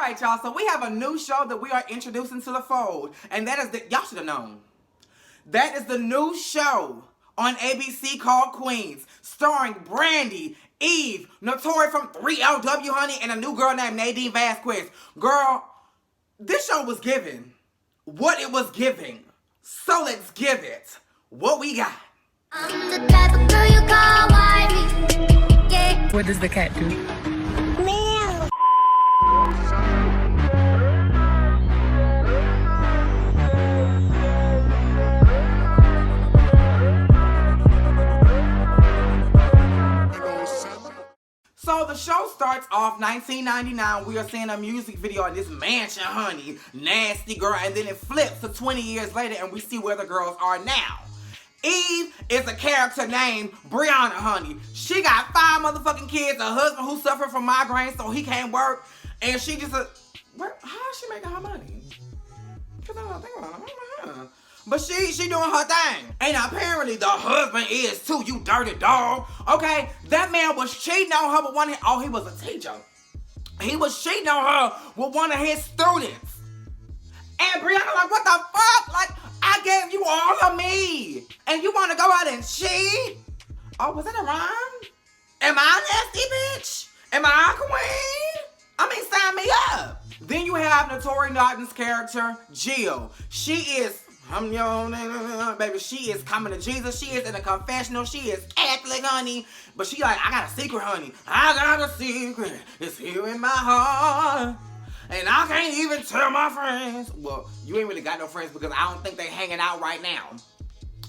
right, y'all. So we have a new show that we are introducing to the fold. And that is y'all should have known. That is the new show on ABC called Queens, starring Brandy, Eve, Notori from 3LW, honey, and a new girl named Nadine Vasquez. Girl, this show was given what it was giving. So let's give it what we got. I'm the type of girl you call wifey. Yeah. What does the cat do? Meow. So the show starts off 1999. We are seeing a music video in this mansion, honey. Nasty girl. And then it flips to 20 years later and we see where the girls are now. Eve is a character named Brianna, honey. She got 5 motherfucking kids, a husband who suffered from migraines so he can't work. And she just, how is she making her money? Because I don't think about it. But she doing her thing. And apparently the husband is too, you dirty dog. Okay, that man was cheating on her with he was a teacher. He was cheating on her with one of his students. And Brianna like, what the fuck? Like, I gave you all of me. And you want to go out and cheat? Oh, was that a rhyme? Am I a nasty bitch? Am I a queen? I mean, sign me up. Then you have Notori Naughton's character, Jill. She is, baby, she is coming to Jesus. She is in a confessional. She is Catholic, honey. But she like, I got a secret, honey. I got a secret. It's here in my heart. And I can't even tell my friends. Well, you ain't really got no friends because I don't think they hanging out right now.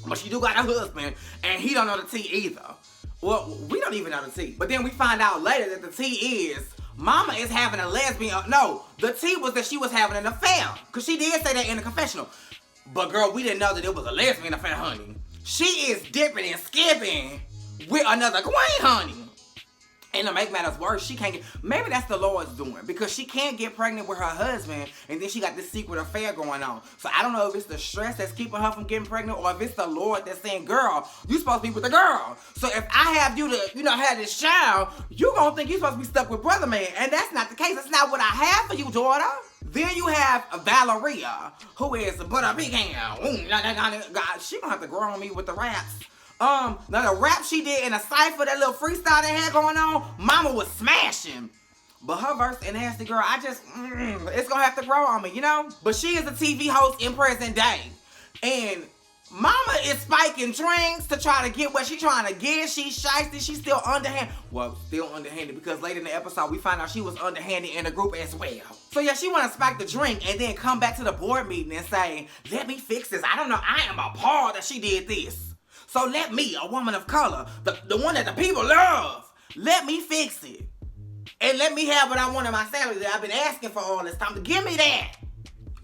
But she do got a husband, and he don't know the tea either. Well, we don't even know the tea. But then we find out later that the tea is Mama is having a lesbian. No, the tea was that she was having an affair. Because she did say that in the confessional. But girl, we didn't know that it was a lesbian affair, honey. She is dipping and skipping with another queen, honey. And to make matters worse, she can't get, maybe that's the Lord's doing, because she can't get pregnant with her husband, and then she got this secret affair going on. So I don't know if it's the stress that's keeping her from getting pregnant, or if it's the Lord that's saying, girl, you supposed to be with the girl. So if I have you to, have this child, you gonna think you supposed to be stuck with brother man, and that's not the case. That's not what I have for you, daughter. Then you have Valeria, who is Butter Pecan. God, she gonna have to grow on me with the raps. Now the rap she did in a cypher, that little freestyle they had going on, Mama was smashing. But her verse in Nasty Girl, it's gonna have to grow on me, But she is a TV host in present day. And Mama is spiking drinks to try to get what she trying to get. She's shiesty, she's still underhanded. Well, still underhanded because later in the episode we find out she was underhanded in the group as well. So yeah, she wanna spike the drink and then come back to the board meeting and say, let me fix this. I don't know, I am appalled that she did this. So let me, a woman of color, the one that the people love, let me fix it. And let me have what I want in my salary that I've been asking for all this time. To give me that.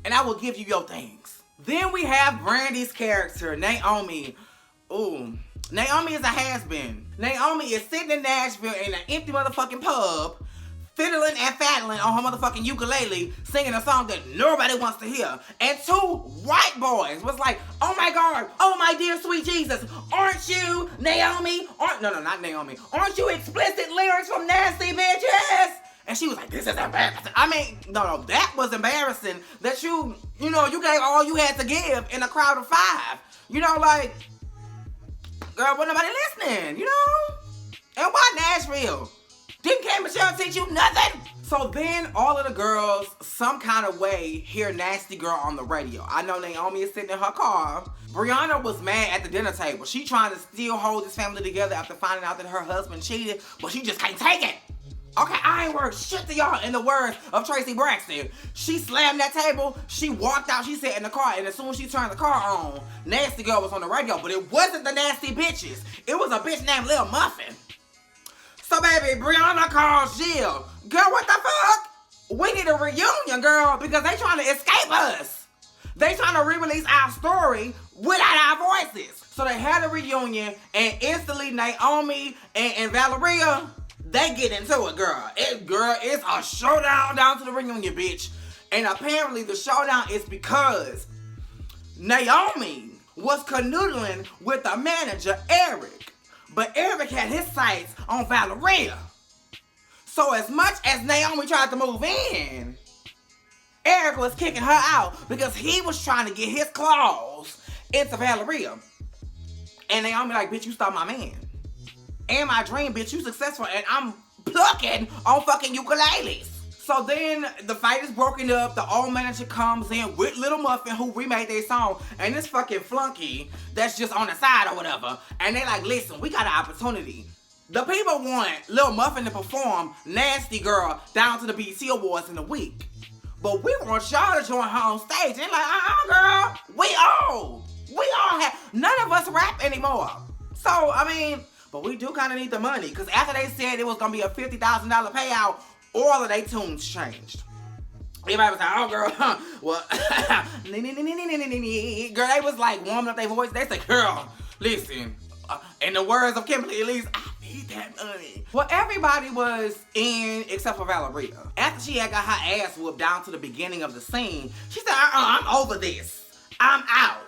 And I will give you your things. Then we have Brandy's character, Naomi. Ooh, Naomi is a has-been. Naomi is sitting in Nashville in an empty motherfucking pub, fiddling and faddling on her motherfucking ukulele, singing a song that nobody wants to hear. And 2 white boys was like, oh my God, oh my dear sweet Jesus, aren't you Naomi? No, not Naomi. Aren't you explicit lyrics from Nasty Bitches? And she was like, this is embarrassing. I mean, no, that was embarrassing that you gave all you had to give in a crowd of 5. Like, girl, wasn't nobody listening, And why Nashville? Didn't K. Michelle teach you nothing? So then all of the girls, some kind of way, hear Nasty Girl on the radio. I know Naomi is sitting in her car. Brianna was mad at the dinner table. She trying to still hold this family together after finding out that her husband cheated, but she just can't take it. Okay, I ain't worth shit to y'all, in the words of Tracy Braxton. She slammed that table, she walked out, she sat in the car, and as soon as she turned the car on, Nasty Girl was on the radio, but it wasn't the Nasty Bitches. It was a bitch named Lil Muffin. So baby, Brianna calls Jill. Girl, what the fuck? We need a reunion, girl, because they trying to escape us. They trying to re-release our story without our voices. So they had a reunion, and instantly Naomi and Valeria, they get into it, girl. It's a showdown down to the reunion, bitch. And apparently the showdown is because Naomi was canoodling with the manager, Eric. But Eric had his sights on Valeria. So as much as Naomi tried to move in, Eric was kicking her out because he was trying to get his claws into Valeria. And Naomi like, bitch, you stole my man. And my dream, bitch, you successful, and I'm plucking on fucking ukuleles. So then the fight is broken up. The old manager comes in with Lil Muffin, who remade their song, and this fucking flunky that's just on the side or whatever. And they like, listen, we got an opportunity. The people want Lil Muffin to perform Nasty Girl down to the BET Awards in a week. But we want y'all to join her on stage. And like, girl, we all have, none of us rap anymore. So, I mean, but we do kind of need the money. Because after they said it was going to be a $50,000 payout, all of their tunes changed. Everybody was like, oh, girl, well, girl, they was like warming up their voice. They said, girl, listen, in the words of Kimberly Elise, I need that money. Well, everybody was in except for Valeria. After she had got her ass whooped down to the beginning of the scene, she said, I'm over this. I'm out.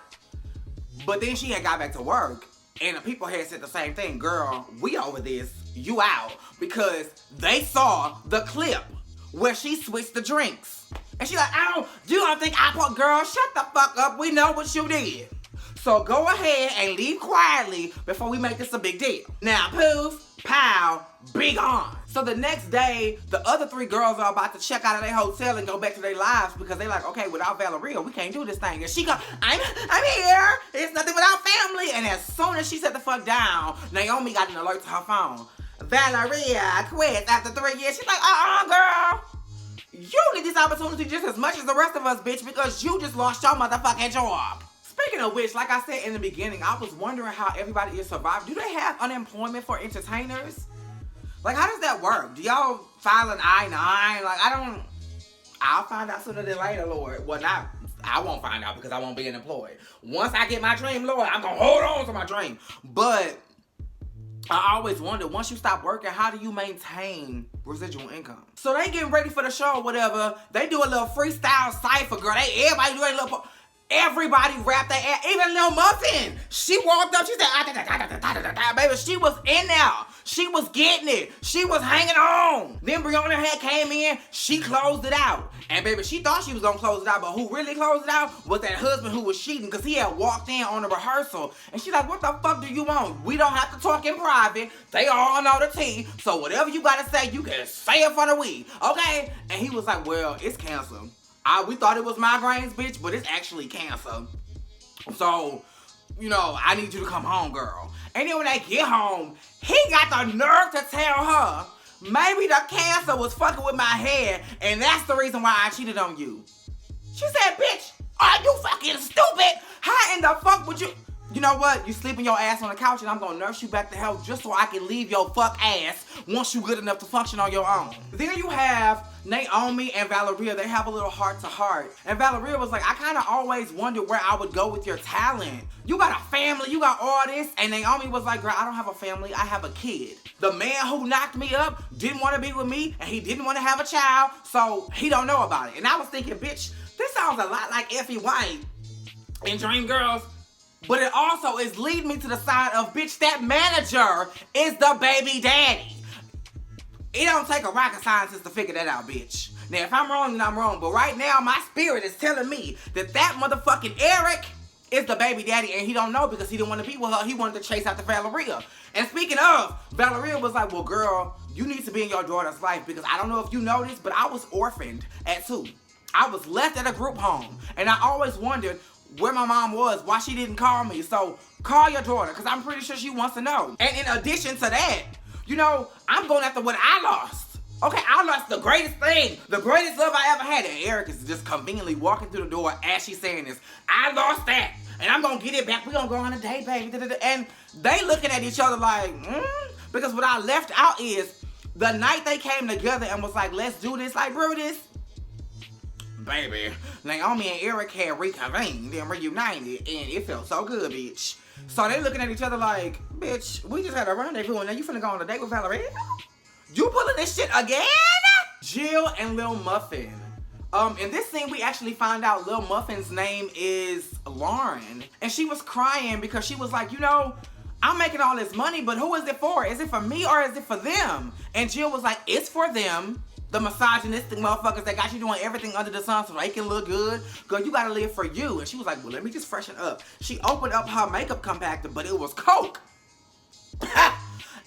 But then she had got back to work, and the people had said the same thing. Girl, we over this. You out. Because they saw the clip where she switched the drinks. And she like, you don't think I put, girl, shut the fuck up. We know what you did. So go ahead and leave quietly before we make this a big deal. Now, poof, pow, be gone. So the next day, the other three girls are about to check out of their hotel and go back to their lives because they like, okay, without Valeria, we can't do this thing. And she go, I'm here. It's nothing without family. And as soon as she set the fuck down, Naomi got an alert to her phone. Valeria quit after 3 years. She's like, girl. You need this opportunity just as much as the rest of us, bitch, because you just lost your motherfucking job. Speaking of which, like I said in the beginning, I was wondering how everybody is surviving. Do they have unemployment for entertainers? Like, how does that work? Do y'all file an I-9? Like, I'll find out sooner than later, Lord. Well, I won't find out because I won't be unemployed. Once I get my dream, Lord, I'm going to hold on to my dream. But I always wonder, once you stop working, how do you maintain residual income? So they getting ready for the show or whatever. They do a little freestyle cypher, girl. Everybody do a little... Everybody rapped their ass, even Lil Muffin. She walked up, she said, baby, she was in there. She was getting it. She was hanging on. Then Breonna had came in, she closed it out. And baby, she thought she was gonna close it out, but who really closed it out was that husband who was cheating because he had walked in on the rehearsal. And she's like, what the fuck do you want? We don't have to talk in private. They all know the tea. So whatever you gotta say, you can say it for the we, okay? And he was like, well, it's cancer. We thought it was migraines, bitch, but it's actually cancer. So, you know, I need you to come home, girl. And then when they get home, he got the nerve to tell her, maybe the cancer was fucking with my head, and that's the reason why I cheated on you. She said, bitch, are you fucking stupid? How in the fuck would you... You know what? You sleeping your ass on the couch and I'm gonna nurse you back to health just so I can leave your fuck ass once you good enough to function on your own. Then you have Naomi and Valeria. They have a little heart to heart. And Valeria was like, I kind of always wondered where I would go with your talent. You got a family, you got all this. And Naomi was like, girl, I don't have a family, I have a kid. The man who knocked me up didn't want to be with me and he didn't want to have a child, so he don't know about it. And I was thinking, bitch, this sounds a lot like Effie White in Dreamgirls. But it also is leading me to the side of, bitch, that manager is the baby daddy. It don't take a rocket scientist to figure that out, bitch. Now, if I'm wrong, then I'm wrong. But right now, my spirit is telling me that that motherfucking Eric is the baby daddy, and he don't know because he didn't want to be with her. He wanted to chase after Valeria. And speaking of, Valeria was like, well, girl, you need to be in your daughter's life because I don't know if you know this, but I was orphaned at 2. I was left at a group home. And I always wondered where my mom was, why she didn't call me. So call your daughter, because I'm pretty sure she wants to know. And in addition to that, you know, I'm going after what I lost. Okay, I lost the greatest thing, the greatest love I ever had. And Eric is just conveniently walking through the door as she's saying this. I lost that, and I'm going to get it back. We're going to go on a date, baby. And they looking at each other like, Because what I left out is the night they came together and was like, let's do this like Brutus. Baby, Naomi and Eric had reconvened and reunited, and it felt so good, bitch. So they looking at each other like, bitch, we just had a rendezvous, and now you finna go on a date with Valeria? You pulling this shit again? Jill and Lil Muffin. In this scene, we actually find out Lil Muffin's name is Lauren, and she was crying because she was like, you know, I'm making all this money, but who is it for? Is it for me or is it for them? And Jill was like, it's for them. The misogynistic motherfuckers that got you doing everything under the sun so they can look good. Girl, you gotta live for you. And she was like, well, let me just freshen up. She opened up her makeup compactor, but it was Coke.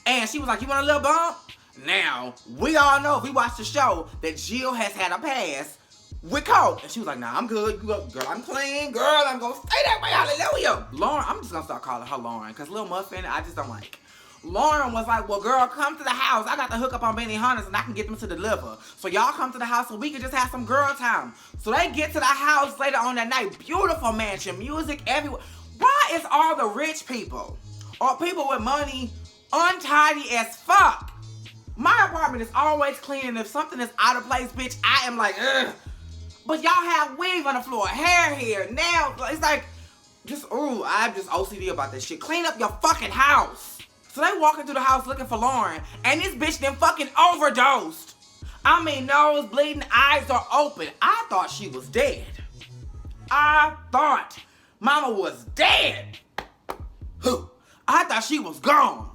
And she was like, you want a little bump? Now, we all know, if we watch the show, that Jill has had a past with Coke. And she was like, nah, I'm good. Girl, I'm clean. Girl, I'm gonna stay that way. Hallelujah. Lauren, I'm just gonna start calling her Lauren, because Lil Muffin, I just don't like. Lauren was like, well, girl, come to the house. I got the hook up on Benny Hunters and I can get them to deliver. So y'all come to the house so we can just have some girl time. So they get to the house later on that night. Beautiful mansion, music everywhere. Why is all the rich people or people with money untidy as fuck? My apartment is always clean, and if something is out of place, bitch, I am like, ugh. But y'all have weave on the floor, hair here, nails. It's like, just, ooh, I'm just OCD about this shit. Clean up your fucking house. So they walking through the house looking for Lauren, and this bitch then fucking overdosed. I mean, nose bleeding, eyes are open. I thought she was dead. I thought mama was dead. I thought she was gone.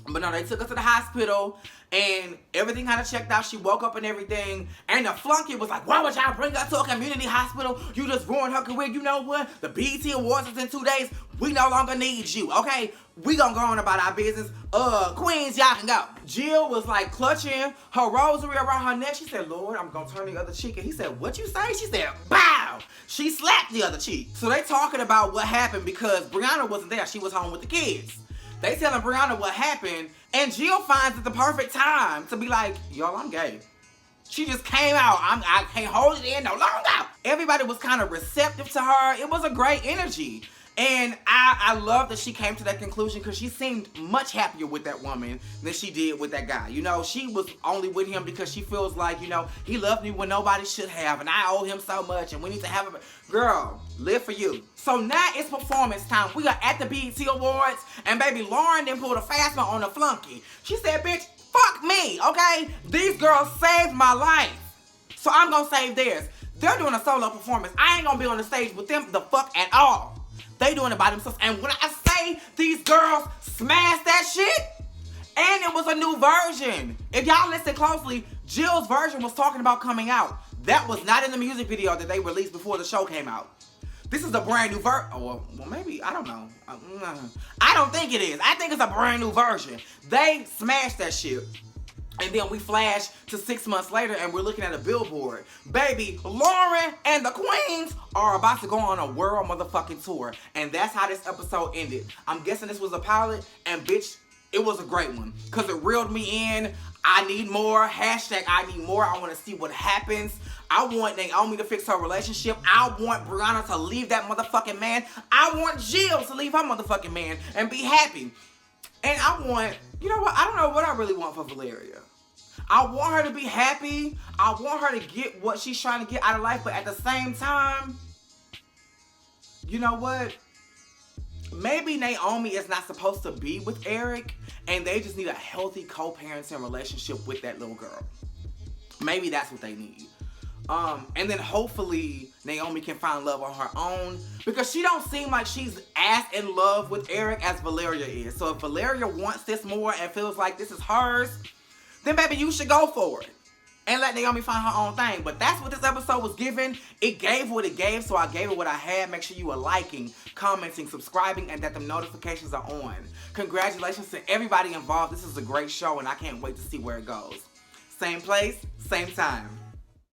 But no, they took her to the hospital, and everything kind of checked out. She woke up and everything. And the flunky was like, why would y'all bring her to a community hospital? You just ruined her career. You know what? The BET Awards is in 2 days. We no longer need you, okay? We gonna go on about our business. Queens, y'all can go. Jill was like clutching her rosary around her neck. She said, Lord, I'm gonna turn the other cheek. And he said, what you say? She said, bow. She slapped the other cheek. So they talking about what happened because Brianna wasn't there. She was home with the kids. They telling Brianna what happened, and Jill finds it the perfect time to be like, y'all, I'm gay. She just came out. I can't hold it in no longer. Everybody was kind of receptive to her. It was a great energy. And I love that she came to that conclusion because she seemed much happier with that woman than she did with that guy. You know, she was only with him because she feels like, you know, he loved me when nobody should have, and I owe him so much, and we need to have a... Girl, live for you. So now it's performance time. We are at the BET Awards, and baby Lauren then pulled a fast one on the flunky. She said, bitch, fuck me, okay? These girls saved my life, so I'm gonna save theirs. They're doing a solo performance. I ain't gonna be on the stage with them the fuck at all. They doing it by themselves. And when I say these girls smashed that shit, and it was a new version. If y'all listen closely, Jill's version was talking about coming out. That was not in the music video that they released before the show came out. This is a brand new version. Oh, well, maybe, I don't know. I don't think it is. I think it's a brand new version. They smashed that shit. And then we flash to 6 months later and we're looking at a billboard. Baby, Lauren and the Queens are about to go on a world motherfucking tour. And that's how this episode ended. I'm guessing this was a pilot, and bitch, it was a great one. Because it reeled me in. I need more. Hashtag I need more. I want to see what happens. I want Naomi to fix her relationship. I want Brianna to leave that motherfucking man. I want Jill to leave her motherfucking man and be happy. And I want, you know what? I don't know what I really want for Valeria. I want her to be happy. I want her to get what she's trying to get out of life. But at the same time, you know what? Maybe Naomi is not supposed to be with Eric, and they just need a healthy co-parenting relationship with that little girl. Maybe that's what they need. And then hopefully Naomi can find love on her own, because she don't seem like she's as in love with Eric as Valeria is. So if Valeria wants this more and feels like this is hers, then baby, you should go for it and let Naomi find her own thing. But that's what this episode was giving. It gave what it gave, so I gave it what I had. Make sure you are liking, commenting, subscribing, and that the notifications are on. Congratulations to everybody involved. This is a great show, and I can't wait to see where it goes. Same place, same time.